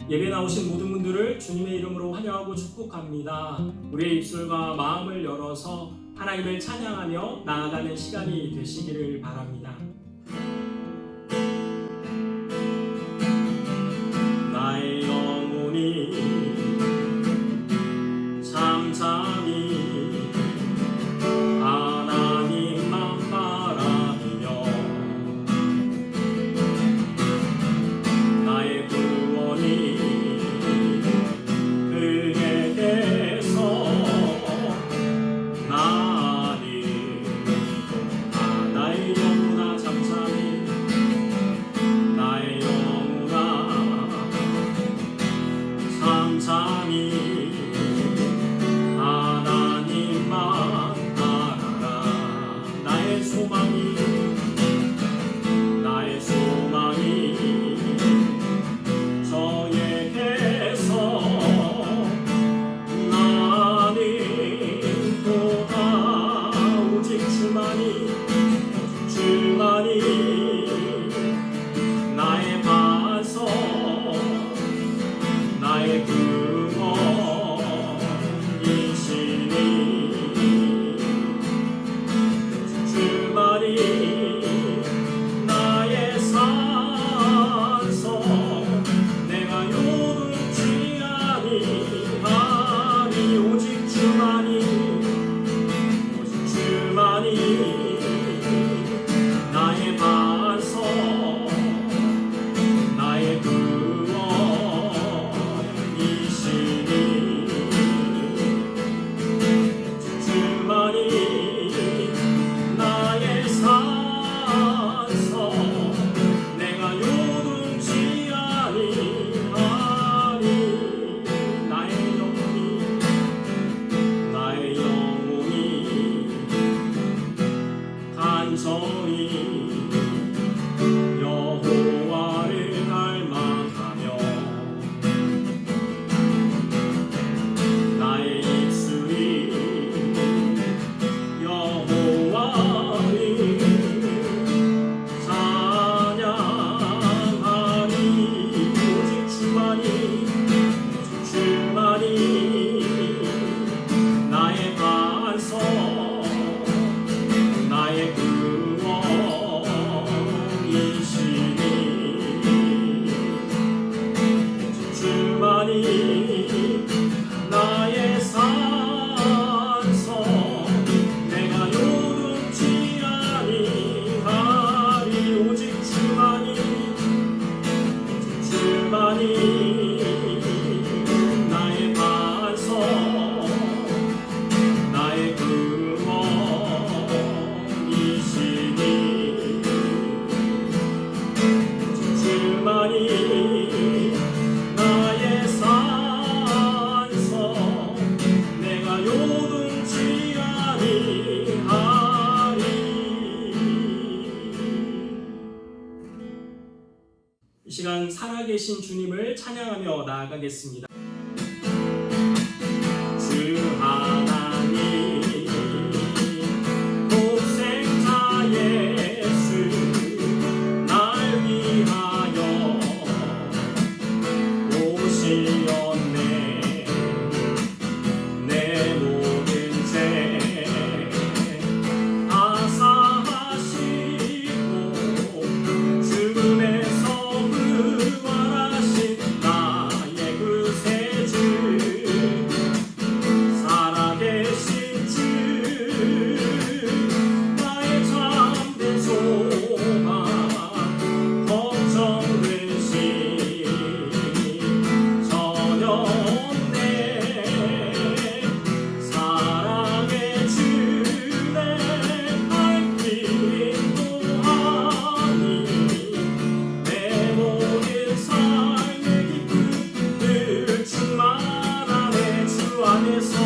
예배 나오신 모든 분들을 주님의 이름으로 환영하고 축복합니다. 우리의 입술과 마음을 열어서 하나님을 찬양하며 나아가는 시간이 되시기를 바랍니다. 나의 영혼이 잠잠히 하나님만 바라보며 나의 구원이 그에게서 나를 나의 영혼아 잠잠히 나의 영혼아 잠잠히 하나님만 바라라. 나의 소망이 저에게서 나는 또다 오직 주만이 나의 반석 나의 근원이시니 주만이 나의 산성 내가 요동치 아니하니 오직 주만이 나의 반석 나의 구원이시니 주만이 나의 산성 내가 요동치 아니하니 나의 영혼이 간절히 여호와를 갈망하며 나의 입술이 여호와를 찬양하니 오직 주만이 나의 반석 나의 근원이시니 주만이 나의 산성 내가 요동치 아니하리 오직 주만이 나의 반석 나의 근원이시니 주만이 나의 산성 내가 요동치 아니하리. 이 시간 살아계신 주님을 찬양하며 나아가겠습니다. 주 하나님 독생자 예수 날 위하여 오시었네. 내 모든 죄 다 사하시고 죽음에서 부활하신 나의 구세주 살아계신 주 나의 참된 소망 걱정된 시 전혀 없네. 사랑의 주내 밝힘도 하니 내 모든 삶의 기쁨을 충만하네. 주 안에서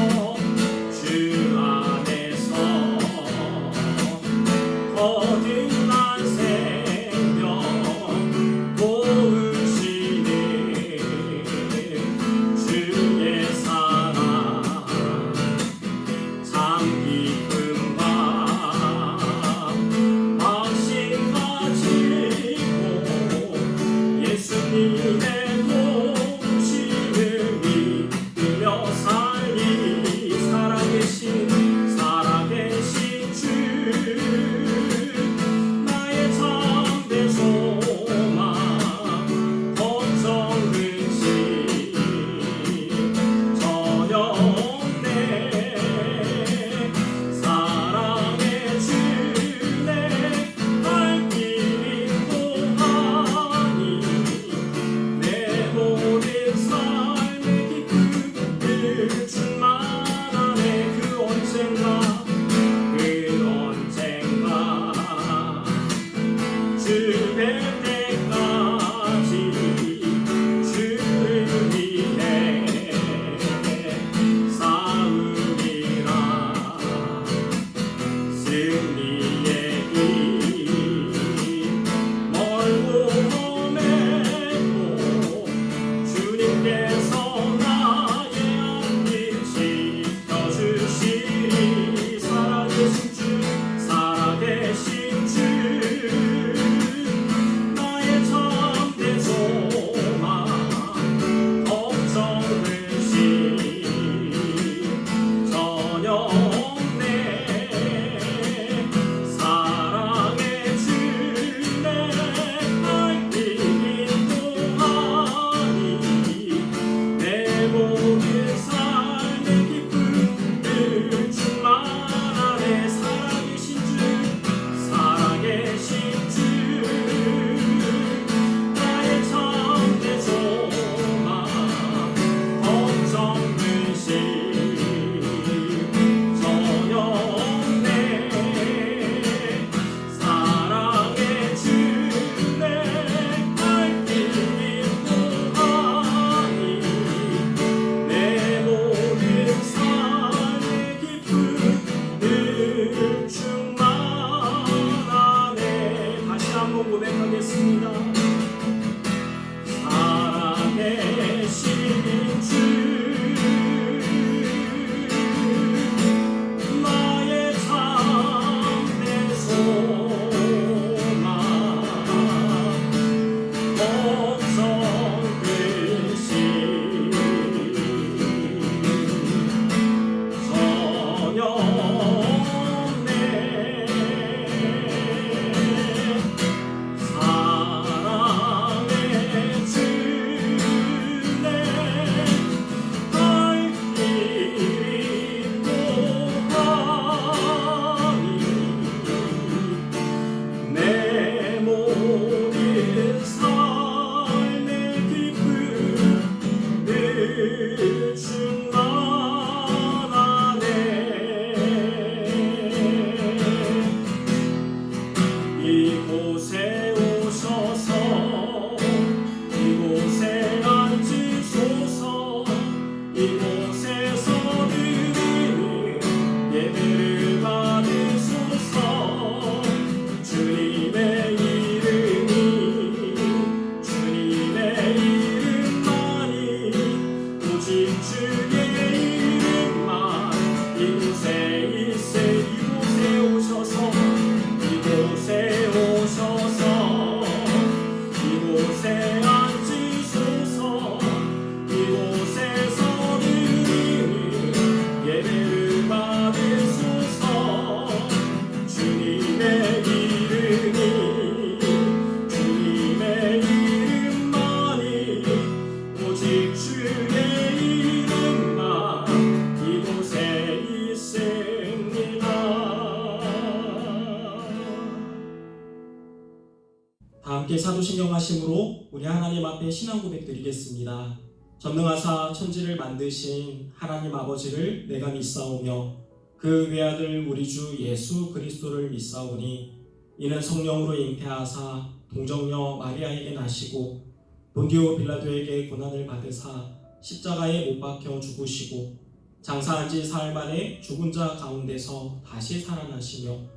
함께 사도신경 하심으로 우리 하나님 앞에 신앙 고백 드리겠습니다. 전능하사 천지를 만드신 하나님 아버지를 내가 믿사오며 그 외아들 우리 주 예수 그리스도를 믿사오니 이는 성령으로 잉태하사 동정녀 마리아에게 나시고 본디오 빌라도에게 고난을 받으사 십자가에 못 박혀 죽으시고 장사한 지 사흘 만에 죽은 자 가운데서 다시 살아나시며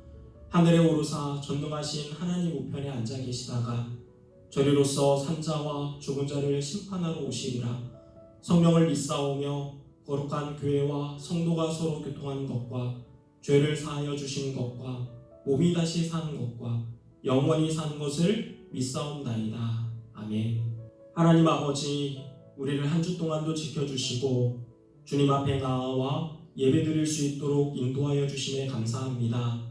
하늘에 오르사 전능하신 하나님 우편에 앉아 계시다가 저리로서 산자와 죽은 자를 심판하러 오시리라. 성령을 믿사오며 거룩한 교회와 성도가 서로 교통하는 것과 죄를 사하여 주시는 것과 몸이 다시 사는 것과 영원히 사는 것을 믿사옵나이다. 아멘. 하나님 아버지, 우리를 한 주 동안도 지켜주시고 주님 앞에 나아와 예배드릴 수 있도록 인도하여 주심에 감사합니다.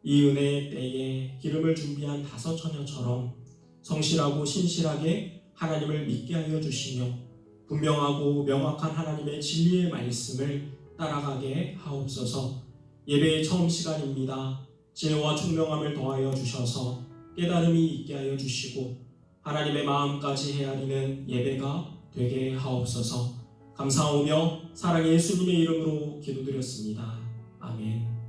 이 은혜의 때에 기름을 준비한 다섯 처녀처럼 성실하고 신실하게 하나님을 믿게 하여 주시며 분명하고 명확한 하나님의 진리의 말씀을 따라가게 하옵소서. 예배의 처음 시간입니다. 지혜와 총명함을 더하여 주셔서 깨달음이 있게 하여 주시고 하나님의 마음까지 헤아리는 예배가 되게 하옵소서. 감사하오며 사랑의 예수님의 이름으로 기도드렸습니다. 아멘.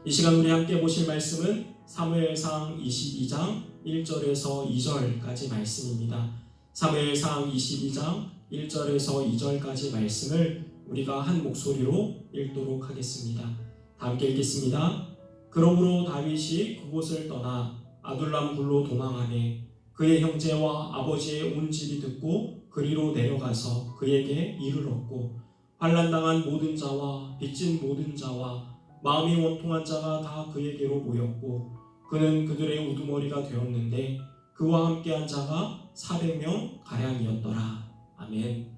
이 시간 우리 함께 보실 말씀은 사무엘상 22장 1절에서 2절까지 말씀입니다. 사무엘상 22장 1절에서 2절까지 말씀을 우리가 한 목소리로 읽도록 하겠습니다. 다 함께 읽겠습니다. 그러므로 다윗이 그곳을 떠나 아둘람 굴로 도망하매 그의 형제와 아버지의 온 집이 듣고 그리로 내려가서 그에게 이르렀고 환난당한 모든 자와 빚진 모든 자와 마음이 원통한 자가 다 그에게로 모였고 그는 그들의 우두머리가 되었는데 그와 함께한 자가 400명 가량이었더라. 아멘.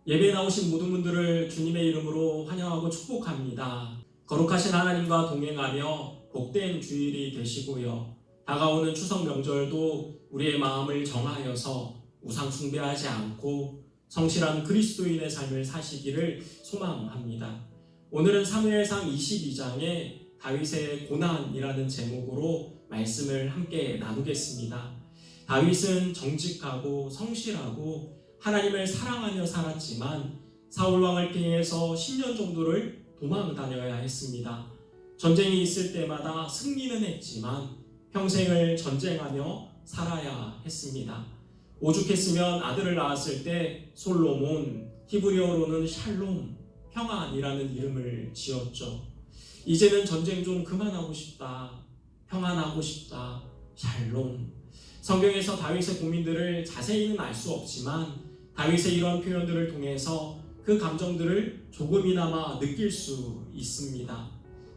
예배에 나오신 모든 분들을 주님의 이름으로 환영하고 축복합니다. 거룩하신 하나님과 동행하며 복된 주일이 되시고요. 다가오는 추석 명절도 우리의 마음을 정하여서 우상 숭배하지 않고 성실한 그리스도인의 삶을 사시기를 소망합니다. 오늘은 사무엘상 22장에 다윗의 고난이라는 제목으로 말씀을 함께 나누겠습니다. 다윗은 정직하고 성실하고 하나님을 사랑하며 살았지만 사울왕을 피해서 10년 정도를 도망 다녀야 했습니다. 전쟁이 있을 때마다 승리는 했지만 평생을 전쟁하며 살아야 했습니다. 오죽했으면 아들을 낳았을 때 솔로몬, 히브리어로는 샬롬, 평안이라는 이름을 지었죠. 이제는 전쟁 좀 그만하고 싶다, 평안하고 싶다, 샬롬. 성경에서 다윗의 고민들을 자세히는 알 수 없지만 다윗의 이런 표현들을 통해서 그 감정들을 조금이나마 느낄 수 있습니다.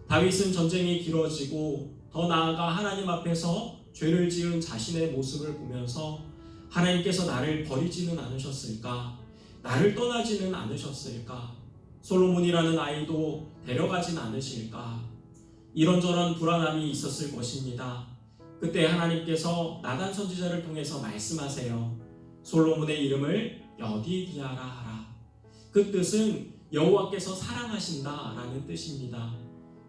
다윗은 전쟁이 길어지고 더 나아가 하나님 앞에서 죄를 지은 자신의 모습을 보면서 하나님께서 나를 버리지는 않으셨을까? 나를 떠나지는 않으셨을까? 솔로몬이라는 아이도 데려가진 않으실까? 이런저런 불안함이 있었을 것입니다. 그때 하나님께서 나단 선지자를 통해서 말씀하세요. 솔로몬의 이름을 여디디아라 하라. 그 뜻은 여호와께서 사랑하신다라는 뜻입니다.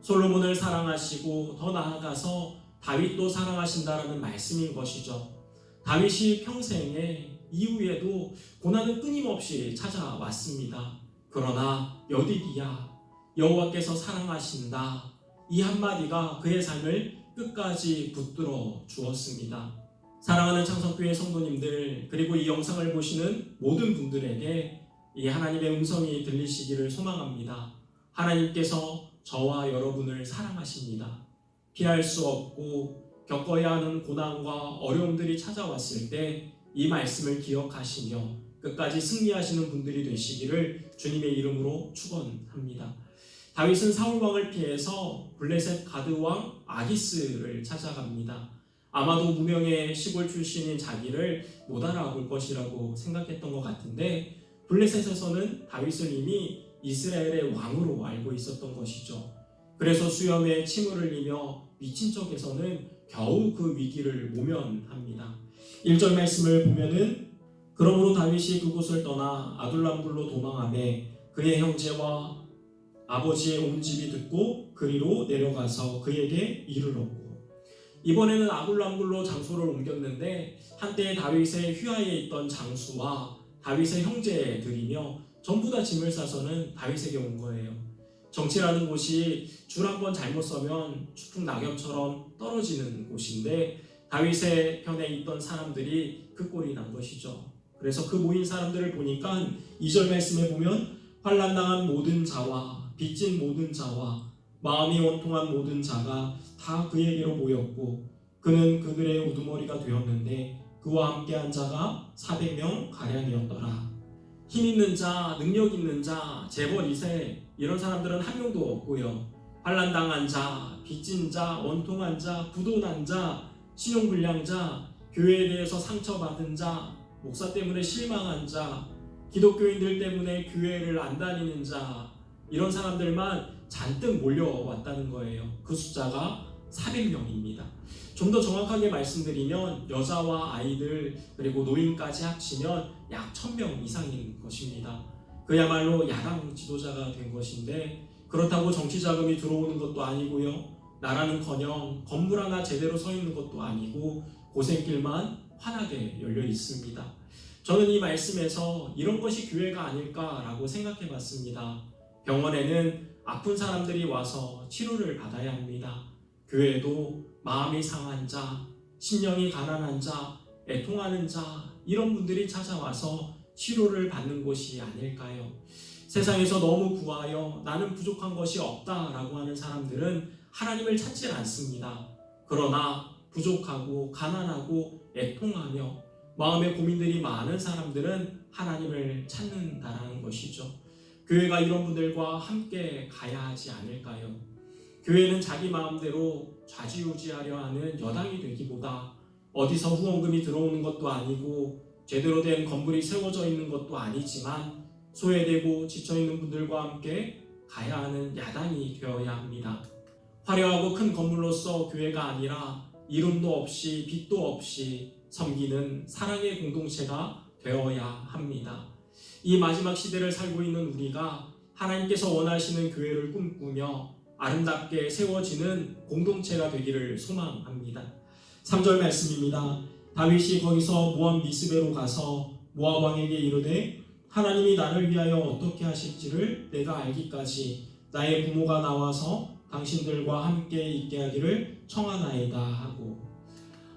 솔로몬을 사랑하시고 더 나아가서 다윗도 사랑하신다라는 말씀인 것이죠. 다윗이 평생에 이후에도 고난은 끊임없이 찾아왔습니다. 그러나 여디디야, 여호와께서 사랑하신다, 이 한마디가 그의 삶을 끝까지 붙들어 주었습니다. 사랑하는 창성교회 성도님들, 그리고 이 영상을 보시는 모든 분들에게 이 하나님의 음성이 들리시기를 소망합니다. 하나님께서 저와 여러분을 사랑하십니다. 피할 수 없고 겪어야 하는 고난과 어려움들이 찾아왔을 때 이 말씀을 기억하시며 끝까지 승리하시는 분들이 되시기를 주님의 이름으로 축원합니다. 다윗은 사울왕을 피해서 블레셋 가드왕 아기스를 찾아갑니다. 아마도 무명의 시골 출신인 자기를 못 알아볼 것이라고 생각했던 것 같은데 블레셋에서는 다윗을 이미 이스라엘의 왕으로 알고 있었던 것이죠. 그래서 수염에 침을 흘리며 미친 척에서는 겨우 그 위기를 모면합니다. 1절 말씀을 보면은 그러므로 다윗이 그곳을 떠나 아둘람굴로 도망하매 그의 형제와 아버지의 온 집이 듣고 그리로 내려가서 그에게 이르렀고 이번에는 아굴람굴로 장소를 옮겼는데 한때 다윗의 휘하에 있던 장수와 다윗의 형제들이며 전부 다 짐을 싸서는 다윗에게 온 거예요. 정치라는 곳이 줄 한 번 잘못 서면 추풍 낙엽처럼 떨어지는 곳인데 다윗의 편에 있던 사람들이 그 꼴이 난 것이죠. 그래서 그 모인 사람들을 보니까 2절 말씀에 보면 환난당한 모든 자와 빚진 모든 자와 마음이 원통한 모든 자가 다 그에게로 모였고 그는 그들의 우두머리가 되었는데 그와 함께한 자가 400명 가량이었더라. 힘 있는 자, 능력 있는 자, 재벌 2세 이런 사람들은 한 명도 없고요. 환난당한 자, 빚진 자, 원통한 자, 부도난 자, 신용불량자, 교회에 대해서 상처받은 자, 목사 때문에 실망한 자, 기독교인들 때문에 교회를 안 다니는 자 이런 사람들만 잔뜩 몰려왔다는 거예요. 그 숫자가 400명입니다. 좀 더 정확하게 말씀드리면 여자와 아이들 그리고 노인까지 합치면 약 1000명 이상인 것입니다. 그야말로 야당 지도자가 된 것인데 그렇다고 정치 자금이 들어오는 것도 아니고요. 나라는커녕 건물 하나 제대로 서 있는 것도 아니고 고생길만 환하게 열려 있습니다. 저는 이 말씀에서 이런 것이 교회가 아닐까라고 생각해 봤습니다. 병원에는 아픈 사람들이 와서 치료를 받아야 합니다. 교회도 마음이 상한 자, 심령이 가난한 자, 애통하는 자 이런 분들이 찾아와서 치료를 받는 곳이 아닐까요? 세상에서 너무 구하여 나는 부족한 것이 없다라고 하는 사람들은 하나님을 찾지 않습니다. 그러나 부족하고 가난하고 애통하며 마음의 고민들이 많은 사람들은 하나님을 찾는다라는 것이죠. 교회가 이런 분들과 함께 가야 하지 않을까요? 교회는 자기 마음대로 좌지우지하려 하는 여당이 되기보다 어디서 후원금이 들어오는 것도 아니고 제대로 된 건물이 세워져 있는 것도 아니지만 소외되고 지쳐있는 분들과 함께 가야 하는 야당이 되어야 합니다. 화려하고 큰 건물로서 교회가 아니라 이름도 없이 빛도 없이 섬기는 사랑의 공동체가 되어야 합니다. 이 마지막 시대를 살고 있는 우리가 하나님께서 원하시는 교회를 꿈꾸며 아름답게 세워지는 공동체가 되기를 소망합니다. 3절 말씀입니다. 다윗이 거기서 모압 미스베로 가서 모압 왕에게 이르되 하나님이 나를 위하여 어떻게 하실지를 내가 알기까지 나의 부모가 나와서 당신들과 함께 있게 하기를 청하나이다 하고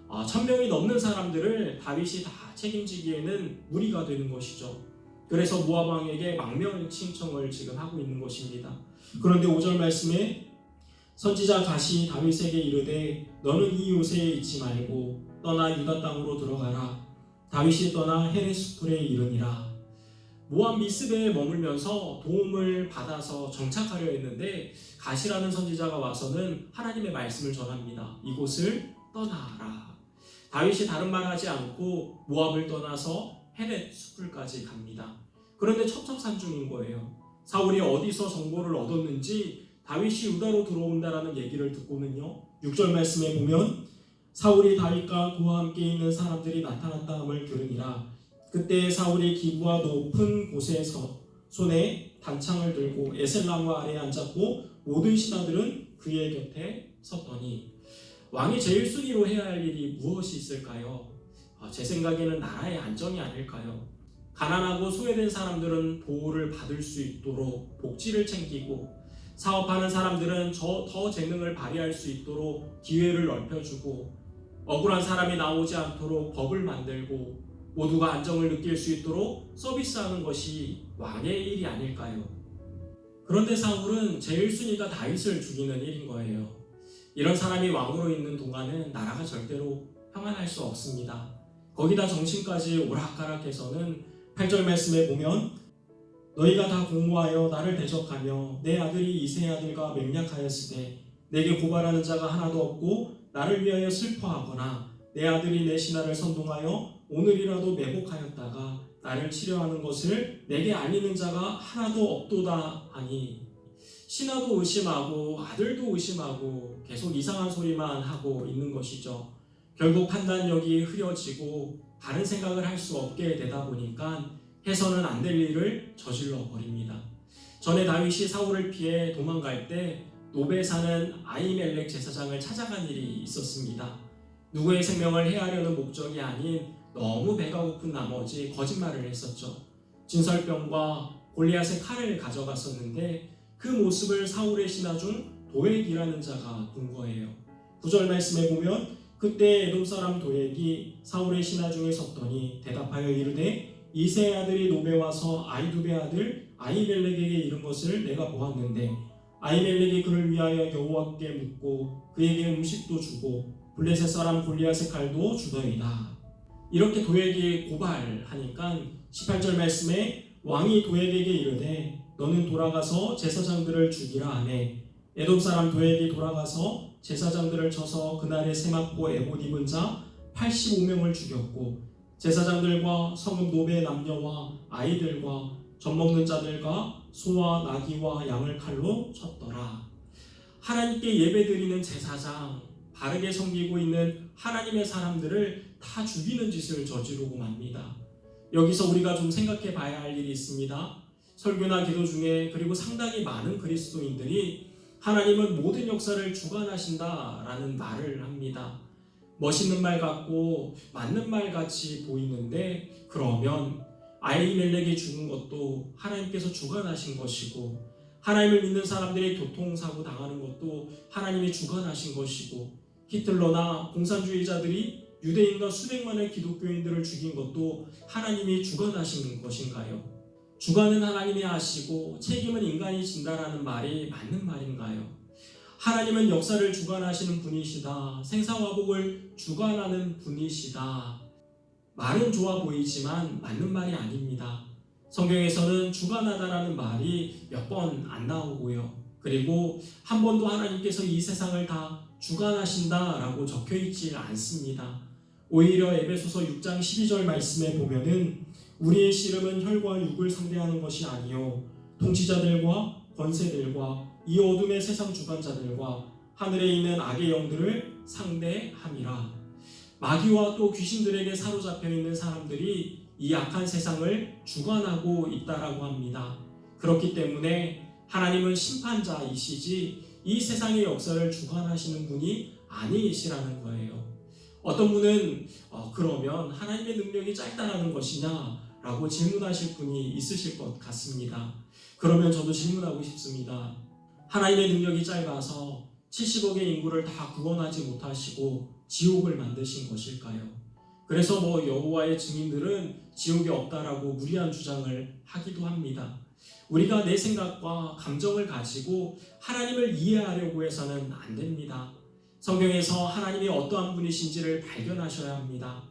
1000명이 넘는 사람들을 다윗이 다 책임지기에는 무리가 되는 것이죠. 그래서 모압 왕에게 망명 신청을 지금 하고 있는 것입니다. 그런데 5절 말씀에 선지자 갓이 다윗에게 이르되 너는 이 요새에 있지 말고 떠나 유다 땅으로 들어가라. 다윗이 떠나 헤레스풀에 이르니라. 모압 미스베에 머물면서 도움을 받아서 정착하려 했는데 갓이라는 선지자가 와서는 하나님의 말씀을 전합니다. 이곳을 떠나라. 다윗이 다른 말 하지 않고 모압을 떠나서 헤레스풀까지 갑니다. 그런데 첩첩산중인 거예요. 사울이 어디서 정보를 얻었는지 다윗이 유다로 들어온다라는 얘기를 듣고는요. 6절 말씀에 보면 사울이 다윗과 그와 함께 있는 사람들이 나타났다 함을 들으니라. 그때 사울이 기부와 높은 곳에서 손에 단창을 들고 에셀나무 아래에 앉았고 모든 신하들은 그의 곁에 섰더니 왕이 제일 순위로 해야 할 일이 무엇이 있을까요? 제 생각에는 나라의 안정이 아닐까요? 가난하고 소외된 사람들은 보호를 받을 수 있도록 복지를 챙기고 사업하는 사람들은 더 재능을 발휘할 수 있도록 기회를 넓혀주고 억울한 사람이 나오지 않도록 법을 만들고 모두가 안정을 느낄 수 있도록 서비스하는 것이 왕의 일이 아닐까요? 그런데 사울은 제일 순위가 다윗을 죽이는 일인 거예요. 이런 사람이 왕으로 있는 동안은 나라가 절대로 평안할 수 없습니다. 거기다 정신까지 오락가락해서는 8절 말씀에 보면 너희가 다 공모하여 나를 대적하며 내 아들이 이새의 아들과 맹약하였으되 내게 고발하는 자가 하나도 없고 나를 위하여 슬퍼하거나 내 아들이 내 신하를 선동하여 오늘이라도 매복하였다가 나를 치려하는 것을 내게 알리는 자가 하나도 없도다 하니 신하도 의심하고 아들도 의심하고 계속 이상한 소리만 하고 있는 것이죠. 결국 판단력이 흐려지고 다른 생각을 할 수 없게 되다 보니까 해서는 안 될 일을 저질러 버립니다. 전에 다윗이 사울을 피해 도망갈 때 노베 사는 아히멜렉 제사장을 찾아간 일이 있었습니다. 누구의 생명을 해하려는 목적이 아닌 너무 배가 고픈 나머지 거짓말을 했었죠. 진설병과 골리앗의 칼을 가져갔었는데 그 모습을 사울의 신하 중 도액이라는 자가 본 거예요. 9절 말씀에 보면 그때 에돔 사람 도액이 사울의 신하 중에 섰더니 대답하여 이르되 이새의 아들이 노베 와서 아히두베 아들 아히멜렉에게 이른 것을 내가 보았는데 아히멜렉이 그를 위하여 여호와께 묻고 그에게 음식도 주고 블레셋 사람 골리앗의 칼도 주더이다. 이렇게 도액이 고발하니까 18절 말씀에 왕이 도액에게 이르되 너는 돌아가서 제사장들을 죽이라 하매 에돔 사람 도액이 돌아가서 제사장들을 쳐서 그날에 세맞고 에봇 입은 자 85명을 죽였고 제사장들과 성읍 노베 남녀와 아이들과 젖먹는 자들과 소와 나귀와 양을 칼로 쳤더라. 하나님께 예배드리는 제사장, 바르게 섬기고 있는 하나님의 사람들을 다 죽이는 짓을 저지르고 맙니다. 여기서 우리가 좀 생각해 봐야 할 일이 있습니다. 설교나 기도 중에 그리고 상당히 많은 그리스도인들이 하나님은 모든 역사를 주관하신다라는 말을 합니다. 멋있는 말 같고 맞는 말 같이 보이는데 그러면 아히멜렉이 죽은 것도 하나님께서 주관하신 것이고 하나님을 믿는 사람들이 교통사고 당하는 것도 하나님이 주관하신 것이고 히틀러나 공산주의자들이 유대인과 수백만의 기독교인들을 죽인 것도 하나님이 주관하신 것인가요? 주관은 하나님이 하시고 책임은 인간이 진다라는 말이 맞는 말인가요? 하나님은 역사를 주관하시는 분이시다. 생사화복을 주관하는 분이시다. 말은 좋아 보이지만 맞는 말이 아닙니다. 성경에서는 주관하다라는 말이 몇 번 안 나오고요. 그리고 한 번도 하나님께서 이 세상을 다 주관하신다라고 적혀있지 않습니다. 오히려 에베소서 6장 12절 말씀에 보면은 우리의 씨름은 혈과 육을 상대하는 것이 아니요 통치자들과 권세들과 이 어둠의 세상 주관자들과 하늘에 있는 악의 영들을 상대함이라. 마귀와 또 귀신들에게 사로잡혀 있는 사람들이 이 악한 세상을 주관하고 있다라고 합니다. 그렇기 때문에 하나님은 심판자이시지 이 세상의 역사를 주관하시는 분이 아니시라는 거예요. 어떤 분은 그러면 하나님의 능력이 짧다라는 것이냐라고 질문하실 분이 있으실 것 같습니다. 그러면 저도 질문하고 싶습니다. 하나님의 능력이 짧아서 70억의 인구를 다 구원하지 못하시고 지옥을 만드신 것일까요? 그래서 여호와의 증인들은 지옥이 없다라고 무리한 주장을 하기도 합니다. 우리가 내 생각과 감정을 가지고 하나님을 이해하려고 해서는 안 됩니다. 성경에서 하나님이 어떠한 분이신지를 발견하셔야 합니다.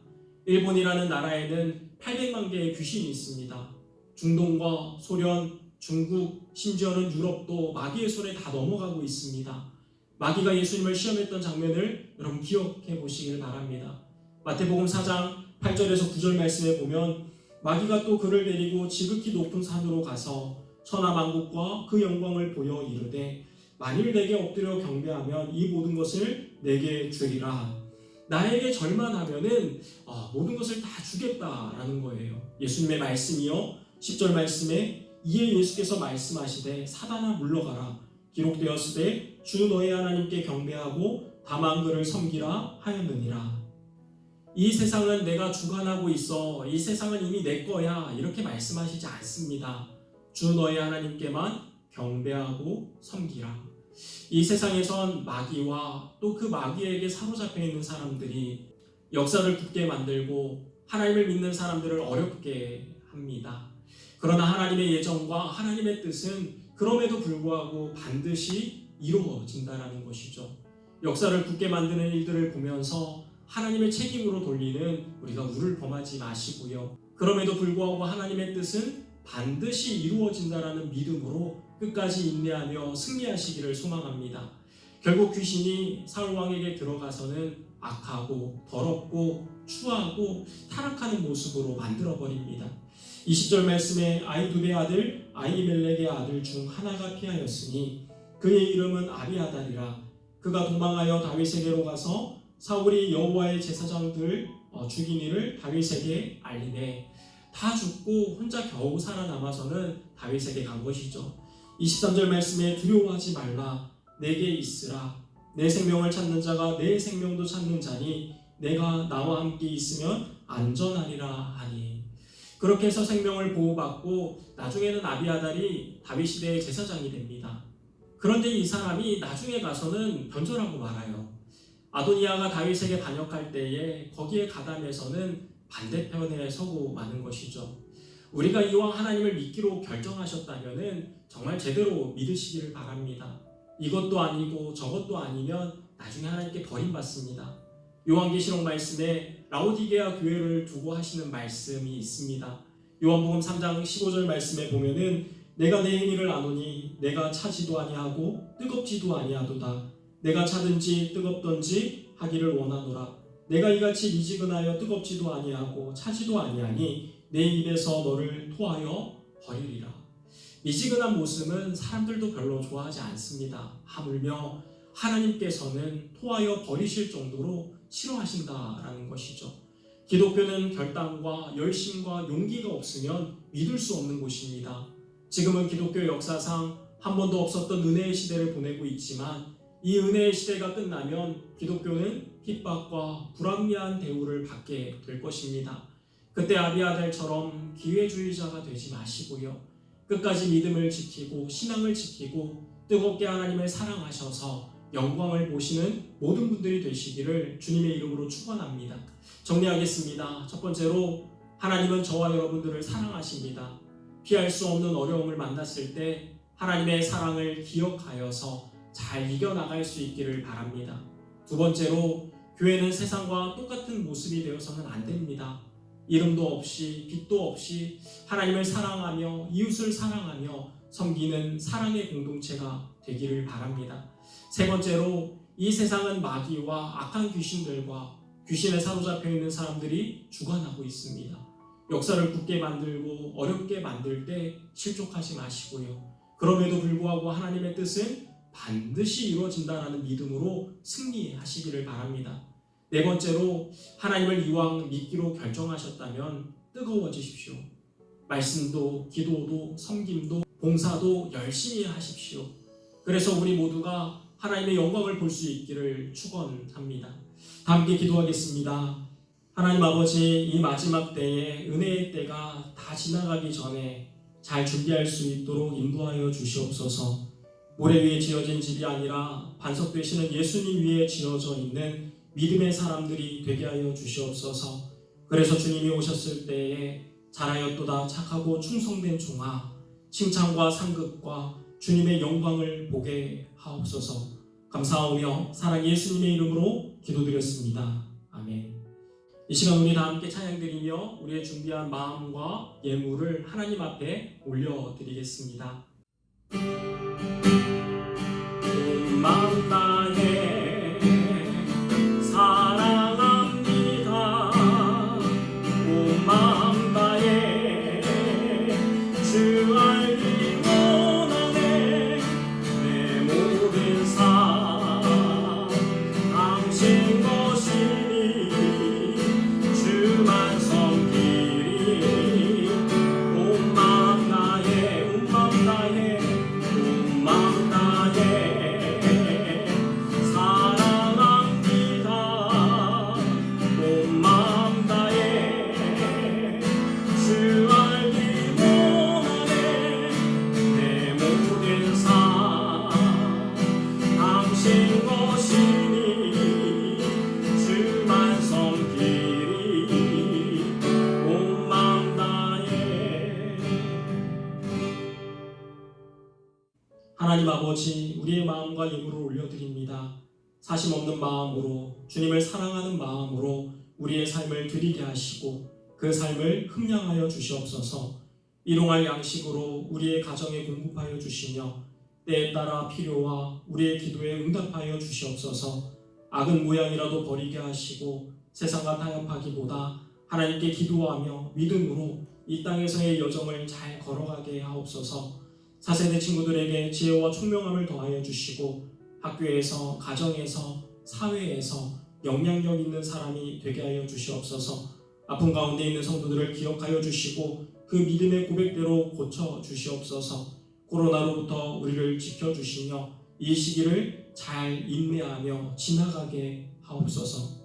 일본이라는 나라에는 800만 개의 귀신이 있습니다. 중동과 소련, 중국, 심지어는 유럽도 마귀의 손에 다 넘어가고 있습니다. 마귀가 예수님을 시험했던 장면을 여러분 기억해 보시길 바랍니다. 마태복음 4장 8절에서 9절 말씀에 보면 마귀가 또 그를 데리고 지극히 높은 산으로 가서 천하만국과 그 영광을 보여 이르되 만일 내게 엎드려 경배하면 이 모든 것을 내게 주리라. 나에게 절만하면은 모든 것을 다 주겠다라는 거예요. 예수님의 말씀이요 10절 말씀에 이에 예수께서 말씀하시되 사단아 물러가라 기록되었으되 주 너의 하나님께 경배하고 다만 그를 섬기라 하였느니라. 이 세상은 내가 주관하고 있어. 이 세상은 이미 내 거야. 이렇게 말씀하시지 않습니다. 주 너의 하나님께만 경배하고 섬기라. 이 세상에선 마귀와 또 그 마귀에게 사로잡혀 있는 사람들이 역사를 굳게 만들고 하나님을 믿는 사람들을 어렵게 합니다. 그러나 하나님의 예정과 하나님의 뜻은 그럼에도 불구하고 반드시 이루어진다는 것이죠. 역사를 굳게 만드는 일들을 보면서 하나님의 책임으로 돌리는 우리가 우를 범하지 마시고요. 그럼에도 불구하고 하나님의 뜻은 반드시 이루어진다라는 믿음으로 끝까지 인내하며 승리하시기를 소망합니다. 결국 귀신이 사울 왕에게 들어가서는 악하고 더럽고 추하고 타락하는 모습으로 만들어버립니다. 20절 말씀에 아히두베 아들 아히멜렉의 아들 중 하나가 피하였으니 그의 이름은 아비아달이라. 그가 도망하여 다윗에게로 가서 사울이 여호와의 제사장들 죽인 일을 다윗에게 알리매 다 죽고 혼자 겨우 살아남아서는 다윗에게 간 것이죠. 23절 말씀에 두려워하지 말라. 내게 있으라. 내 생명을 찾는 자가 내 생명도 찾는 자니 내가 나와 함께 있으면 안전하리라 하니. 그렇게 해서 생명을 보호받고 나중에는 아비아달이 다윗 시대의 제사장이 됩니다. 그런데 이 사람이 나중에 가서는 변절하고 말아요. 아도니아가 다윗에게 반역할 때에 거기에 가담해서는 반대편에 서고 마는 것이죠. 우리가 이왕 하나님을 믿기로 결정하셨다면 정말 제대로 믿으시기를 바랍니다. 이것도 아니고 저것도 아니면 나중에 하나님께 버림받습니다. 요한계시록 말씀에 라오디게아 교회를 두고 하시는 말씀이 있습니다. 요한복음 3장 15절 말씀에 보면은 내가 내 행위를 아노니 내가 차지도 아니하고 뜨겁지도 아니하도다. 내가 차든지 뜨겁던지 하기를 원하노라. 내가 이같이 미지근하여 뜨겁지도 아니하고 차지도 아니하니 내 입에서 너를 토하여 버리리라. 미지근한 모습은 사람들도 별로 좋아하지 않습니다. 하물며 하나님께서는 토하여 버리실 정도로 싫어하신다라는 것이죠. 기독교는 결단과 열심과 용기가 없으면 믿을 수 없는 곳입니다. 지금은 기독교 역사상 한 번도 없었던 은혜의 시대를 보내고 있지만 이 은혜의 시대가 끝나면 기독교는 핍박과 불합리한 대우를 받게 될 것입니다. 그때 아비아달처럼 기회주의자가 되지 마시고요. 끝까지 믿음을 지키고 신앙을 지키고 뜨겁게 하나님을 사랑하셔서 영광을 보시는 모든 분들이 되시기를 주님의 이름으로 축원합니다. 정리하겠습니다. 첫 번째로 하나님은 저와 여러분들을 사랑하십니다. 피할 수 없는 어려움을 만났을 때 하나님의 사랑을 기억하여서 잘 이겨나갈 수 있기를 바랍니다. 두 번째로 교회는 세상과 똑같은 모습이 되어서는 안 됩니다. 이름도 없이 빛도 없이 하나님을 사랑하며 이웃을 사랑하며 섬기는 사랑의 공동체가 되기를 바랍니다. 세 번째로 이 세상은 마귀와 악한 귀신들과 귀신에 사로잡혀 있는 사람들이 주관하고 있습니다. 역사를 굳게 만들고 어렵게 만들 때 실족하지 마시고요. 그럼에도 불구하고 하나님의 뜻은 반드시 이루어진다는 믿음으로 승리하시기를 바랍니다. 네 번째로 하나님을 이왕 믿기로 결정하셨다면 뜨거워지십시오. 말씀도 기도도 섬김도 봉사도 열심히 하십시오. 그래서 우리 모두가 하나님의 영광을 볼 수 있기를 축원합니다. 다 함께 기도하겠습니다. 하나님 아버지, 이 마지막 때에 은혜의 때가 다 지나가기 전에 잘 준비할 수 있도록 인도하여 주시옵소서. 모래 위에 지어진 집이 아니라 반석 되시는 예수님 위에 지어져 있는 믿음의 사람들이 되게 하여 주시옵소서. 그래서 주님이 오셨을 때에 잘하였도다 착하고 충성된 종아, 칭찬과 상급과 주님의 영광을 보게 하옵소서. 감사하며 사랑 예수님의 이름으로 기도드렸습니다. 아멘. 이 시간 우리 다 함께 찬양드리며 우리의 준비한 마음과 예물을 하나님 앞에 올려드리겠습니다. 온 마음 다해 사랑합니다. 온 마음 다해 주 알기 원하네. 내 모든 삶 당신 것이니 주만 섬기리. 온 마음 다해 온 마음 다해 온 마음 다해 사랑합니다. 온 마음 다해 주 알기 원하네. 내 모든 삶 당신 것이니 주만 섬기리. 온 마음 다해. 하나님 아버지, 우리의 마음과 예물을 올려드립니다. 사심 없는 마음으로 주님을 사랑하는 마음으로 우리의 삶을 드리게 하시고 그 삶을 흠량하여 주시옵소서. 일용할 양식으로 우리의 가정에 공급하여 주시며 때에 따라 필요와 우리의 기도에 응답하여 주시옵소서. 악은 모양이라도 버리게 하시고 세상과 타협하기보다 하나님께 기도하며 믿음으로 이 땅에서의 여정을 잘 걸어가게 하옵소서. 4세대 친구들에게 지혜와 총명함을 더하여 주시고 학교에서, 가정에서, 사회에서 영향력 있는 사람이 되게 하여 주시옵소서. 아픔 가운데 있는 성도들을 기억하여 주시고 그 믿음의 고백대로 고쳐 주시옵소서. 코로나로부터 우리를 지켜주시며 이 시기를 잘 인내하며 지나가게 하옵소서.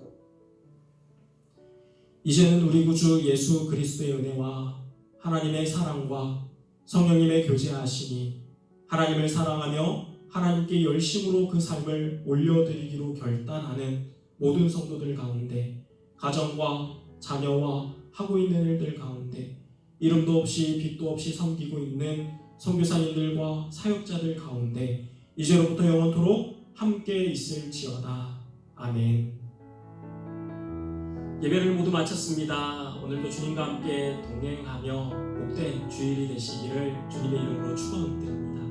이제는 우리 구주 예수 그리스도의 은혜와 하나님의 사랑과 성령님의 교제하심이 하나님을 사랑하며 하나님께 열심으로 그 삶을 올려드리기로 결단하는 모든 성도들 가운데, 가정과 자녀와 하고 있는 일들 가운데, 이름도 없이 빛도 없이 섬기고 있는 선교사님들과 사역자들 가운데 이제로부터 영원토록 함께 있을지어다. 아멘. 예배를 모두 마쳤습니다. 오늘도 주님과 함께 동행하며 복된 주일이 되시기를 주님의 이름으로 축원드립니다.